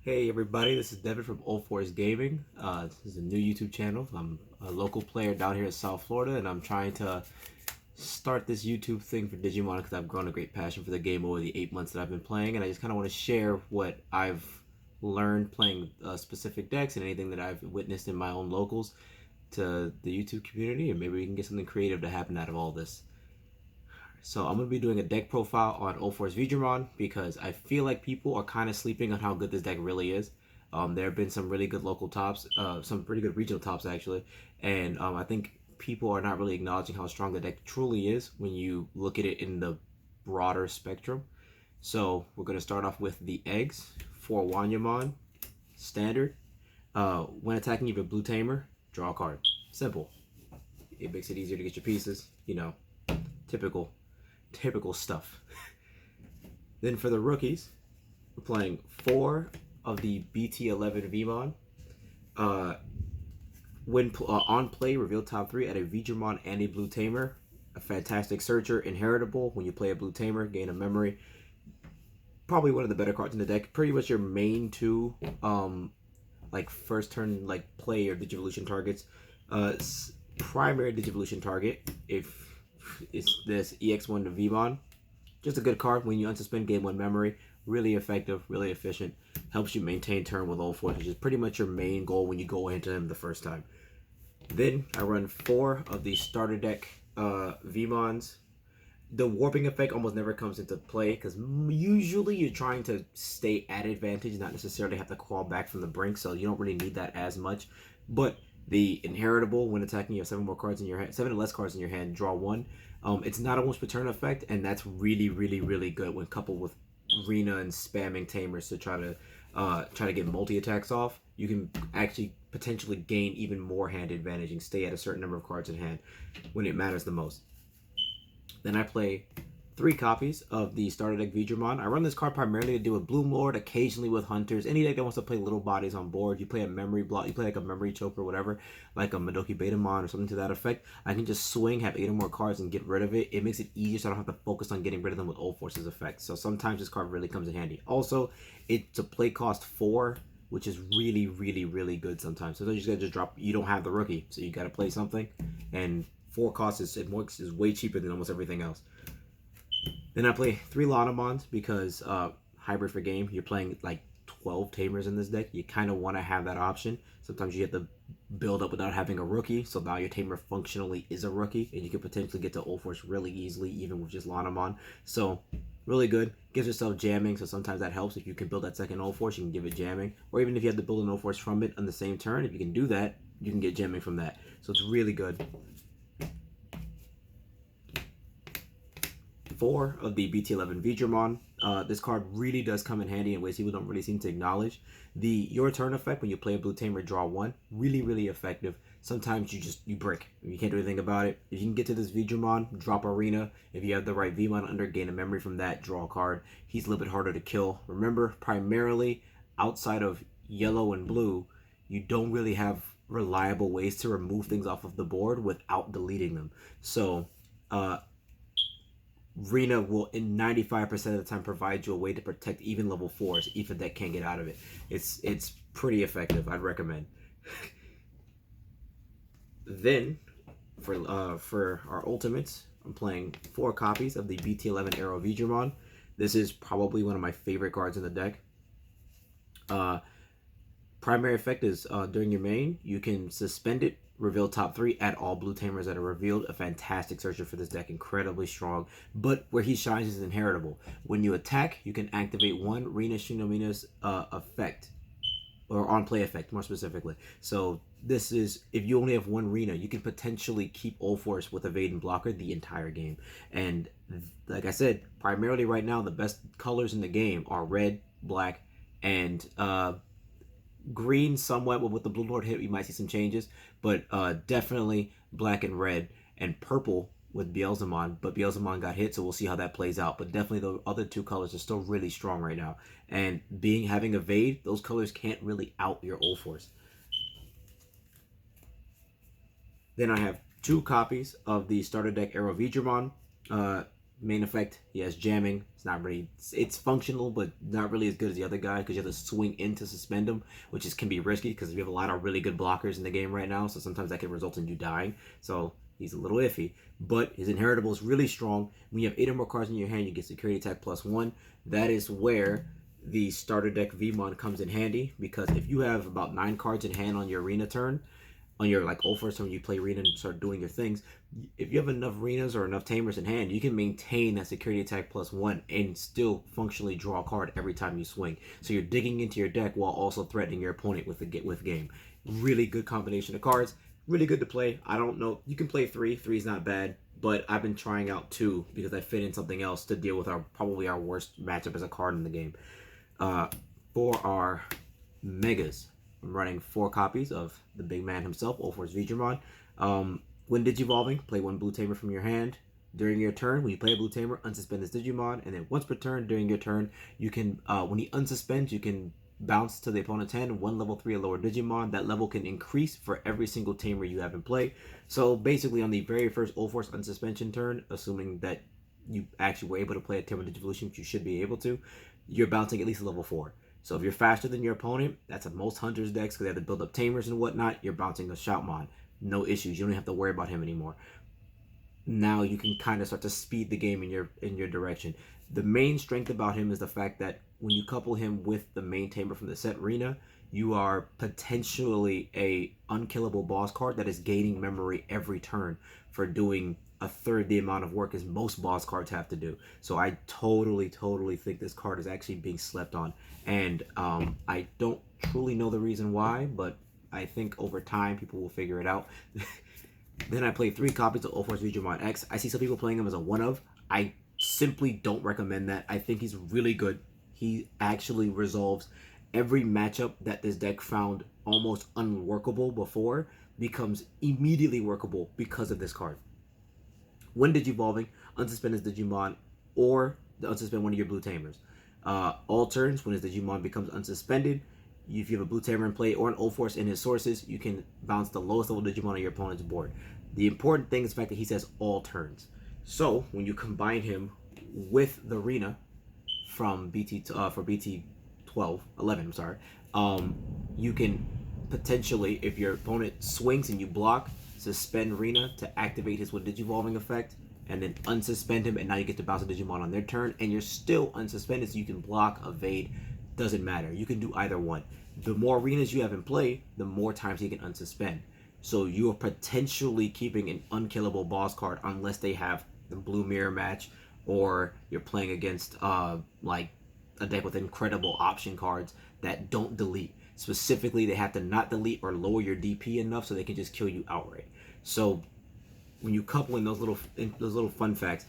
Hey everybody, this is Devin from Ulforceveedramon. This is a new YouTube channel. I'm a local player down here in South Florida, and I'm trying to start this YouTube thing for Digimon because I've grown a great passion for the game over the 8 months that I've been playing, and I just kind of want to share what I've learned playing specific decks and anything that I've witnessed in my own locals to the YouTube community, and maybe we can get something creative to happen out of all this. So I'm going to be doing a deck profile on Ulforceveedramon because I feel like people are kind of sleeping on how good this deck really is. There have been some really good local tops, some pretty good regional tops actually, and I think people are not really acknowledging how strong the deck truly is when you look at it in the broader spectrum. So we're going to start off with the eggs for Wanyamon, standard. When attacking, you have a blue tamer, draw a card. Simple. It makes it easier to get your pieces, typical stuff. Then for the rookies, we're playing 4 of the BT12 Veemon. When on play, reveal top 3 at a Veedramon and a Blue Tamer. A fantastic searcher, inheritable. When you play a Blue Tamer, gain a memory. Probably one of the better cards in the deck. Pretty much your main 2, like first turn, like play or Digivolution targets. Primary Digivolution target, if it's this EX1 to Veemon. Just a good card. When you unsuspend, gain 1 memory. Really effective, really efficient. Helps you maintain turn with Ulforce, which is pretty much your main goal when you go into him the first time. Then I run 4 of the starter deck Veemons. The warping effect almost never comes into play because usually you're trying to stay at advantage, not necessarily have to crawl back from the brink, so you don't really need that as much. But the inheritable, when attacking, you have 7 more cards in your hand, 7 or less cards in your hand, draw 1. It's not a once per turn effect, and that's really, really, really good when coupled with Rena and spamming tamers to try to get multi attacks off. You can actually potentially gain even more hand advantage and stay at a certain number of cards in hand when it matters the most. Then I play 3 copies of the starter deck Veedramon. I run this card primarily to do with Bloom Lord, occasionally with Hunters. Any deck that wants to play little bodies on board, you play a memory block, you play like a memory choke or whatever, like a Madoki Betamon or something to that effect. I can just swing, have 8 or more cards and get rid of it. It makes it easier so I don't have to focus on getting rid of them with Ulforce's effect. So sometimes this card really comes in handy. Also, it's a play cost 4, which is really, really, really good sometimes. Sometimes you just gotta just drop, you don't have the rookie, so you gotta play something, and 4 costs is way cheaper than almost everything else. Then I play 3 Lanamons because hybrid for game, you're playing like 12 tamers in this deck. You kind of want to have that option. Sometimes you have to build up without having a rookie, so now your tamer functionally is a rookie, and you can potentially get to Ulforce really easily, even with just Lanamon. So really good. Gives yourself jamming, so sometimes that helps. If you can build that second Ulforce, you can give it jamming. Or even if you have to build an Ulforce from it on the same turn, if you can do that, you can get jamming from that. So it's really good. 4 of the BT11 Veedramon. This card really does come in handy in ways people don't really seem to acknowledge. The your turn effect when you play a blue tamer, draw 1, really, really effective. Sometimes you brick. You can't do anything about it. If you can get to this Veedramon, drop Arena. If you have the right Veemon under, gain a memory from that, draw a card. He's a little bit harder to kill. Remember, primarily outside of yellow and blue, you don't really have reliable ways to remove things off of the board without deleting them. So Rena will, in 95% of the time, provide you a way to protect even level 4s if a deck can't get out of it. It's pretty effective. I'd recommend. Then, for our ultimates, I'm playing 4 copies of the BT11 Arrow Veedramon. This is probably one of my favorite cards in the deck. Primary effect is during your main, you can suspend it, reveal top 3, add all blue tamers that are revealed. A fantastic searcher for this deck, incredibly strong. But where he shines is inheritable. When you attack, you can activate 1 Rena Shinomina's effect, or on play effect more specifically. So this is, if you only have 1 Rena, you can potentially keep Ulforce with evade and blocker the entire game. And like I said, primarily right now, the best colors in the game are red, black, and green somewhat. With the Blue Lord hit, you might see some changes, but definitely black and red, and purple with beelzemon. But beelzemon got hit, so we'll see how that plays out. But definitely the other 2 colors are still really strong right now, and having evade, those colors can't really out your Ulforce. Then I have 2 copies of the starter deck Arrow Veedramon. Main effect, he has jamming. not really, it's functional, but not really as good as the other guy because you have to swing in to suspend him, which can be risky because we have a lot of really good blockers in the game right now. So sometimes that can result in you dying. So he's a little iffy, but his inheritable is really strong. When you have 8 or more cards in your hand, you get security attack +1. That is where the starter deck Veemon comes in handy, because if you have about 9 cards in hand on your arena turn, on your like Ulforce when you play arena and start doing your things, if you have enough arenas or enough tamers in hand, you can maintain that security attack +1 and still functionally draw a card every time you swing. So you're digging into your deck while also threatening your opponent with game. Really good combination of cards. Really good to play. I don't know. You can play 3. 3 is not bad, but I've been trying out 2 because I fit in something else to deal with probably our worst matchup as a card in the game. For our megas, I'm running 4 copies of the big man himself, Ulforceveedramon. When digivolving, play 1 blue tamer from your hand. During your turn, when you play a blue tamer, unsuspend this Digimon, and then once per turn during your turn, you can, when he unsuspends, you can bounce to the opponent's hand 1 level 3 or lower Digimon. That level can increase for every single tamer you have in play. So basically, on the very first Ulforce unsuspension turn, assuming that you actually were able to play a tamer Digivolution, which you should be able to, you're bouncing at least a level 4. So if you're faster than your opponent, that's at most Hunters decks because they have to build up tamers and whatnot, you're bouncing a Shoutmon. No issues. You don't have to worry about him anymore. Now you can kind of start to speed the game in your direction. The main strength about him is the fact that when you couple him with the main tamer from the set Rena, you are potentially a unkillable boss card that is gaining memory every turn for doing a third the amount of work as most boss cards have to do. So I totally think this card is actually being slept on, and I don't truly know the reason why, but I think over time people will figure it out. Then I played 3 copies of Ulforceveedramon X. I see some people playing him as a one of. I simply don't recommend that. I think he's really good. He actually resolves every matchup that this deck found almost unworkable before, becomes immediately workable because of this card. When digivolving, unsuspend his Digimon or unsuspend one of your blue tamers. All turns, when his Digimon becomes unsuspended, if you have a blue tamer in play or an Ulforce in his sources, you can bounce the lowest level Digimon on your opponent's board. The important thing is the fact that he says all turns. So when you combine him with the Rena from BT12, 11, I'm sorry, you can potentially, if your opponent swings and you block, suspend Rena to activate his with Digivolving effect, and then unsuspend him, and now you get to bounce a Digimon on their turn, and you're still unsuspended, so you can block, evade, doesn't matter. You can do either one. The more arenas you have in play, the more times he can unsuspend. So you are potentially keeping an unkillable boss card unless they have the blue mirror match, or you're playing against like a deck with incredible option cards that don't delete. Specifically, they have to not delete or lower your DP enough so they can just kill you outright. So when you couple in those little fun facts,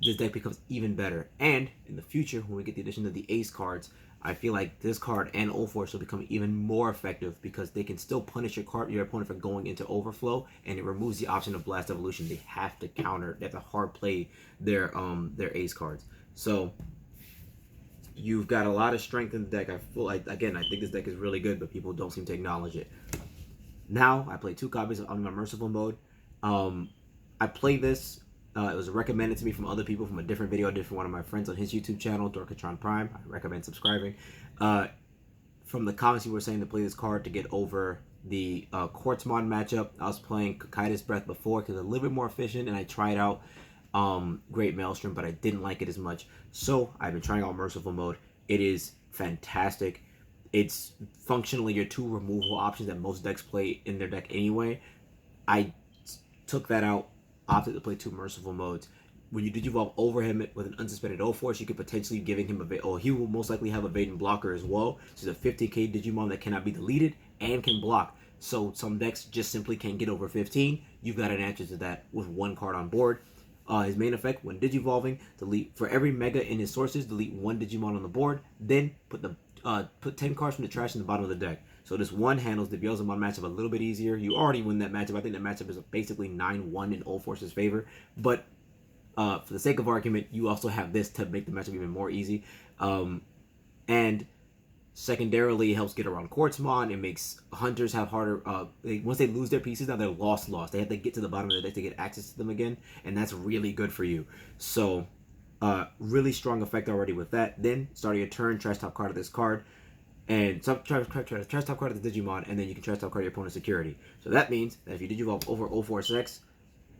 this deck becomes even better. And in the future, when we get the addition of the Ace cards, I feel like this card and Ulforce will become even more effective because they can still punish your opponent for going into overflow, and it removes the option of Blast Evolution. They have to counter, they have to hard play their Ace cards. So you've got a lot of strength in the deck. I think this deck is really good, but people don't seem to acknowledge it. Now I play 2 copies on my Merciful mode. I play this. It was recommended to me from other people from a different video I did from one of my friends on his YouTube channel, Dorkatron Prime. I recommend subscribing. From the comments, you were saying to play this card to get over the Quartzmon matchup. I was playing Kakaida's Breath before because it's a little bit more efficient, and I tried out Great Maelstrom, but I didn't like it as much. So I've been trying out Merciful mode. It is fantastic. It's functionally your 2 removal options that most decks play in their deck anyway. I took that out, opted to play 2 Merciful modes. When you digivolve over him with an unsuspended Ulforce, you could potentially giving him he will most likely have Evade and Blocker as well. So it's a 50k Digimon that cannot be deleted and can block. So some decks just simply can't get over 15. You've got an answer to that with 1 card on board. His main effect, when digivolving, delete for every mega in his sources, delete 1 Digimon on the board, then put 10 cards from the trash in the bottom of the deck. So this one handles the beelzemon matchup a little bit easier. You already win that matchup. I think that matchup is basically 9-1 in Ulforce's favor. But for the sake of argument, you also have this to make the matchup even more easy. And secondarily, it helps get around Quartzmon. It makes Hunters have harder... once they lose their pieces, now they're lost. They have to get to the bottom of the deck to get access to them again. And that's really good for you. So Really strong effect already with that. Then start your turn, trash top card of this card, and trash top card of the Digimon, and then you can trash top card your opponent's security. So that means that if you Digivolve over Ulforcex,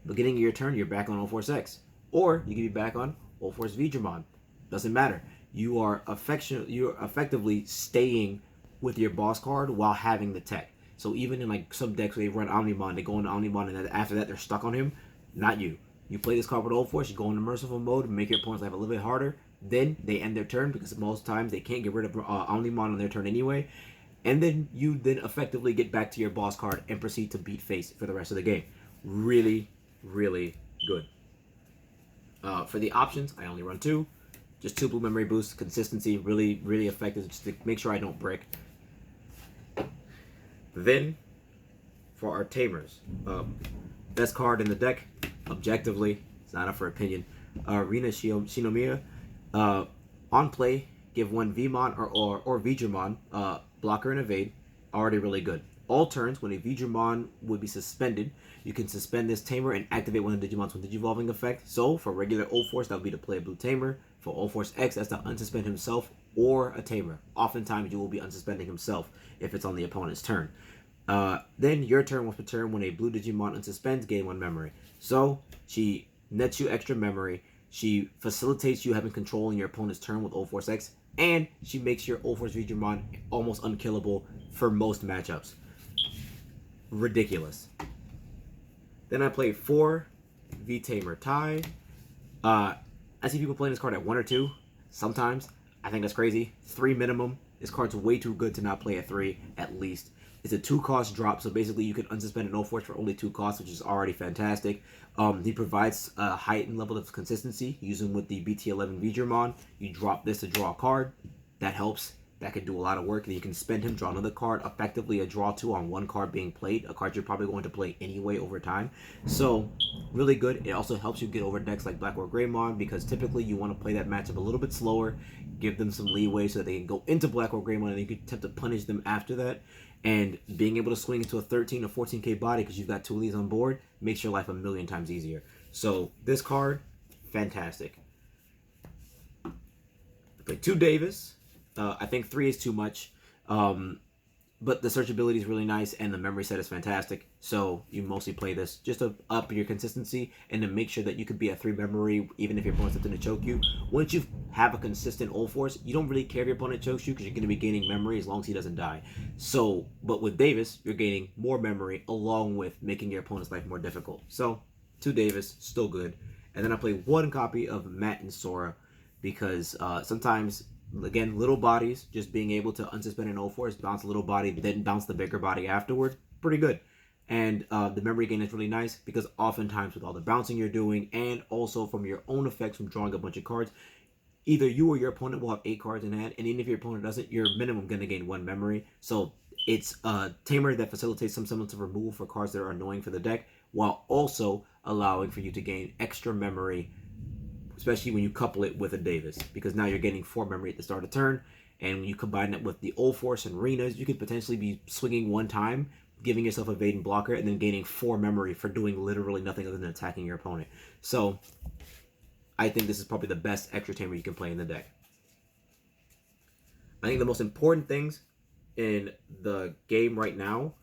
beginning of your turn, you're back on Ulforcex, or you can be back on Ulforceveedramon. Doesn't matter. You're effectively staying with your boss card while having the tech. So even in like some decks where they run Omnimon, they go into Omnimon, and then after that they're stuck on him. Not you. You play this card with Ulforce, you go into merciful mode, make your opponent's life a little bit harder. Then they end their turn because most times they can't get rid of Omnimon on their turn anyway. And then you then effectively get back to your boss card and proceed to beat face for the rest of the game. Really, really good. For the options, I only run 2. Just 2 blue memory boosts. Consistency, really, really effective just to make sure I don't break. Then, for our Tamers, best card in the deck, objectively, it's not up for opinion, Rina Shinomiya. On play, give 1 Vmon or Veedramon, blocker and evade, already really good. All turns, when a Veedramon would be suspended, you can suspend this Tamer and activate one of the Digimon's with Digivolving effect. So, for regular Ulforce, that would be to play a blue Tamer. For Ulforce X, that's to unsuspend himself or a Tamer. Oftentimes, you will be unsuspending himself if it's on the opponent's turn. Then, your turn was return when a blue Digimon unsuspends, gain 1 memory. So, she nets you extra memory. She facilitates you having control in your opponent's turn with Ulforce X. And she makes your Ulforceveedramon almost unkillable for most matchups. Ridiculous. Then I play 4 V-Tamer Tai. I see people playing this card at 1 or 2. Sometimes. I think that's crazy. 3 minimum. This card's way too good to not play at 3, at least. It's a 2-cost drop, so basically you can unsuspend an Ulforce for only 2 costs, which is already fantastic. He provides a heightened level of consistency. Using with the BT12 Veedramon, you drop this to draw a card. That helps. That could do a lot of work. And you can spend him, draw another card, effectively a draw 2 on 1 card being played, a card you're probably going to play anyway over time. So, really good. It also helps you get over decks like Black or Greymon, because typically you want to play that matchup a little bit slower, give them some leeway so that they can go into Black or Greymon, and you can attempt to punish them after that. And being able to swing into a 13 or 14k body because you've got 2 of these on board makes your life a million times easier. So, this card, fantastic. I play 2 Davis. I think 3 is too much, but the searchability is really nice and the memory set is fantastic. So you mostly play this just to up your consistency and to make sure that you could be at 3 memory even if your opponent's attempting to choke you. Once you have a consistent Ulforce, you don't really care if your opponent chokes you because you're going to be gaining memory as long as he doesn't die. So, but with Davis, you're gaining more memory along with making your opponent's life more difficult. So, 2 Davis, still good. And then I play 1 copy of Matt and Sora because sometimes, again, little bodies, just being able to unsuspend an Ulforce, bounce a little body, then bounce the bigger body afterward, pretty good. And the memory gain is really nice because oftentimes with all the bouncing you're doing and also from your own effects from drawing a bunch of cards, either you or your opponent will have 8 cards in hand, and even if your opponent doesn't, you're minimum going to gain 1 memory. So it's a Tamer that facilitates some semblance of removal for cards that are annoying for the deck, while also allowing for you to gain extra memory, especially when you couple it with a Davis, because now you're getting 4 memory at the start of turn, and when you combine it with the Ulforce and Renas, you could potentially be swinging 1 time, giving yourself a evade and blocker, and then gaining 4 memory for doing literally nothing other than attacking your opponent. So, I think this is probably the best extra Tamer you can play in the deck. I think the most important things in the game right now,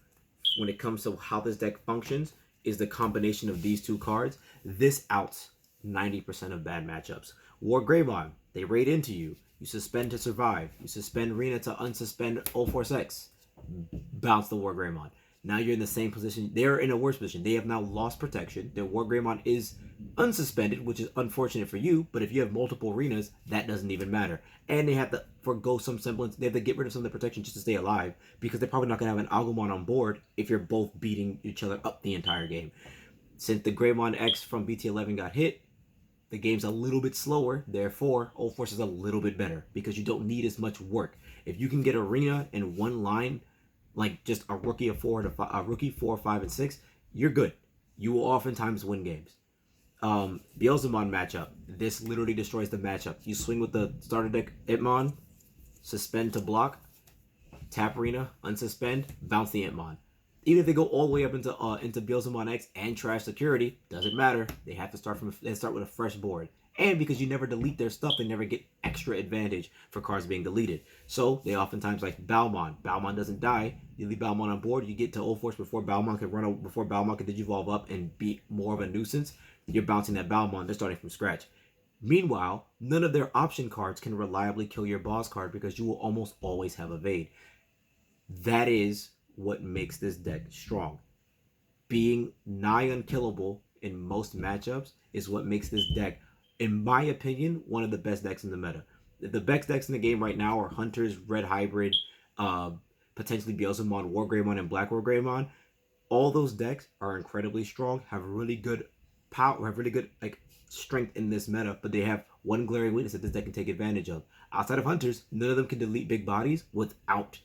when it comes to how this deck functions, is the combination of these 2 cards. This outs 90% of bad matchups. War Greymon, they raid into you. You suspend to survive. You suspend Rena to unsuspend Ulforce X. Bounce the War Greymon. Now you're in the same position. They're in a worse position. They have now lost protection. Their War Greymon is unsuspended, which is unfortunate for you, but if you have multiple Renas, that doesn't even matter. And they have to forgo some semblance. They have to get rid of some of the protection just to stay alive, because they're probably not going to have an Agumon on board if you're both beating each other up the entire game. Since the Greymon X from BT11 got hit, the game's a little bit slower, therefore, Ulforce is a little bit better, because you don't need as much work. If you can get Arena in 1 line, like just a rookie of 4 to 5, a rookie 4, 5, and 6, you're good. You will oftentimes win games. Beelzemon matchup. This literally destroys the matchup. You swing with the starter deck Itmon, suspend to block, tap Arena, unsuspend, bounce the Itmon. Even if they go all the way up into Beelzemon X and trash security, doesn't matter. They have to start with a fresh board. And because you never delete their stuff, they never get extra advantage for cards being deleted. So they oftentimes like Balmon. Balmon doesn't die. You leave Balmon on board, you get to Ulforce before Balmon can digivolve up and be more of a nuisance. You're bouncing that Balmon, they're starting from scratch. Meanwhile, none of their option cards can reliably kill your boss card because you will almost always have evade. That is what makes this deck strong. Being nigh unkillable in most matchups is what makes this deck, in my opinion, one of the best decks in the meta. The best decks in the game right now are Hunters, Red Hybrid, potentially beelzemon, Wargreymon, and Black Wargreymon. All those decks are incredibly strong, have really good power, have really good like strength in this meta, but they have one glaring weakness that this deck can take advantage of. Outside of Hunters, none of them can delete big bodies without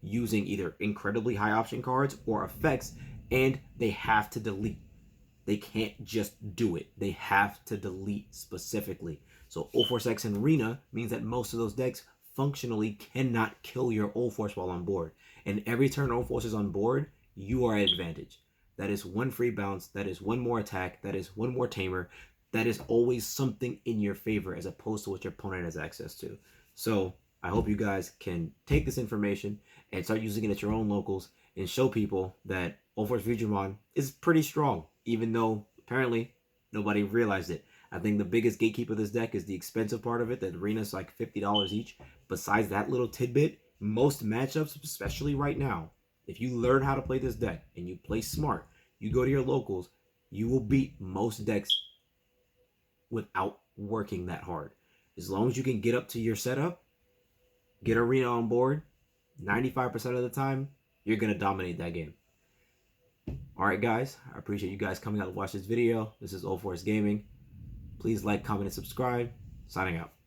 using either incredibly high option cards or effects, and they have to delete. They can't just do it. They have to delete specifically. So Ulforce X and Rena means that most of those decks functionally cannot kill your Ulforce while on board. And every turn Ulforce is on board, you are at advantage. That is one free bounce. That is one more attack. That is one more tamer. That is always something in your favor as opposed to what your opponent has access to. So I hope you guys can take this information and start using it at your own locals and show people that Ulforceveedramon is pretty strong, even though apparently nobody realized it. I think the biggest gatekeeper of this deck is the expensive part of it. The arena's like $50 each. Besides that little tidbit, most matchups, especially right now, if you learn how to play this deck and you play smart, you go to your locals, you will beat most decks without working that hard. As long as you can get up to your setup, get Arena on board, 95% of the time, you're going to dominate that game. Alright guys, I appreciate you guys coming out to watch this video. This is Ulforce Gaming. Please like, comment, and subscribe. Signing out.